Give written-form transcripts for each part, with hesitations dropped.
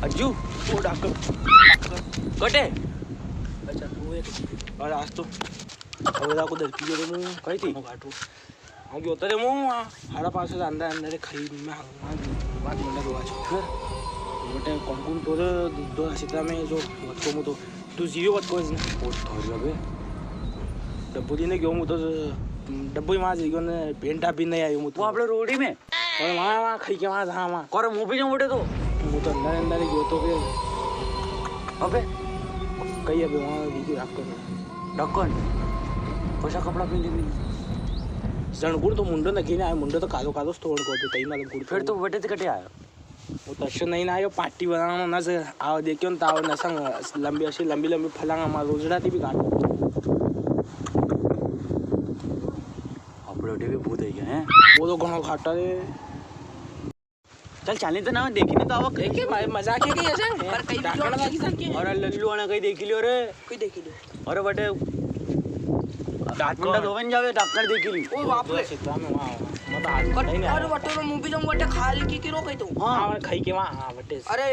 अज्जू वो डॉक्टर कटे अच्छा तू एक और आज तो હવે को दर की रे मु कई थी काटू હું ગયો તો હું હાડા પાસે અંદર અંદર ખરી મે વાત મને જોવા છે મોટે કોણ તો દો સીતા મે જો વટકો મો તો તું જીરો વટકો જ ને ઓ થોરી હવે ડબ્બુને ગયો હું તો ડબ્બુ માં જ ગયો ને પેન્ટ આપી નહીં આવ્યો હું वो આપણે રોડી में और वहाँ खाई के वहाँ था वहाँ कोरे मुंह भी मोटे तो वो तो अंदर अंदर गयो तो के अबे कहीं अबे वहाँ वीडियो आप कर ढक्कन कैसा कपड़ा पहन ली जणगुड़ तो मुंडो नकी ना मुंडो तो कालो कालो तोड़ को तई मालूम गुड़ फिर तो वटे से कटे आया वो तो अच्छा नहीं ना आयो पार्टी बनाना ना से आओ देखियो ना ताव नसंग लंबी ऐसी लंबी लंबी फलांगा मार रोजड़ाती भी काट अपलोडे भी भूत है क्या हैं वो तो घणो खाटा रे चल चालने तो ना देखी नहीं तो आवक देखे भाई मजाक है कि ऐसे पर कई डाकण लागी सके अरे लल्लू आना कहीं देख लियो रे कोई देखी लो अरे बटे डाकण धोवन जावे डाकण देखी ली ओ बाप रे चित्रा में वहां मत हाल नहीं अरे वटे में मूवी जम वटे खाली की रो कई तो हां खाई के वहां हां बटे अरे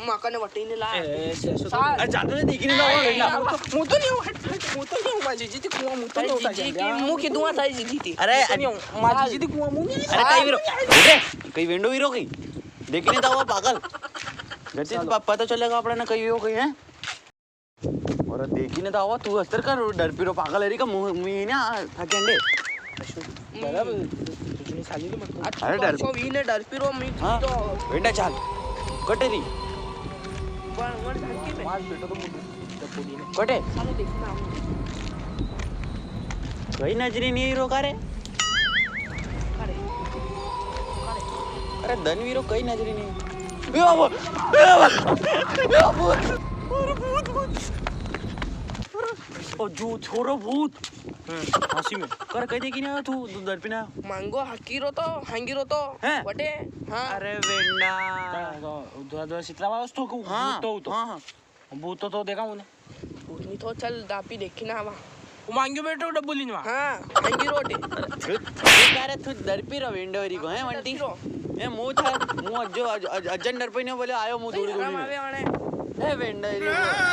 माका ने वटे ने ला अरे जाते तो देखी नहीं तो मु तो नहीं हूं मु तो नहीं हूं बाजी जी कुआं मु तो नहीं जी की मुंह की दुआ थाई जी थी अरे माजी जी कुआं मु नहीं अरे कई वीरो उठे कई विंडो वीरो कई देखी नहीं था वो पागल जैसे पता चलेगा अपने ना कहीं हो कहीं है और देखी नहीं था वो तू अस्तर कर डर पिरो पागल है री का मुंह ना थकेंडे बराबर तुझे साली तो मत अरे डर तो वी ने डर पिरो मी तो बेटा चाल कटेरी पण वर ढाकी में मार बेटा तो मुंडो ने कटे सालो देखना कहीं नजरी नहीं रोका रे अरे अरे धनवीरो कहीं नजरी नहीं ओ जो छोरो भूत हंसी में कर कहीं देखी ना तू दर पे ना मांगो हकीरो तो हांगीरो तो हैं? वटे हां अरे वेंडा दो दो सितरा वाला तो को हाँ तो हाँ भूत तो देखा उन्हें उतनी तो चल दापी देखी ना वा वो मांगे बेटा डब्बू लीन वहां हां हांगीरो टे अरे तू दर पे रो वेंडो री को है वंटी ए मुंह था मुंह जो अजन डर पे ने बोले आयो मुंह दूरी आराम दूरी आवे वाणे ए वेंडो री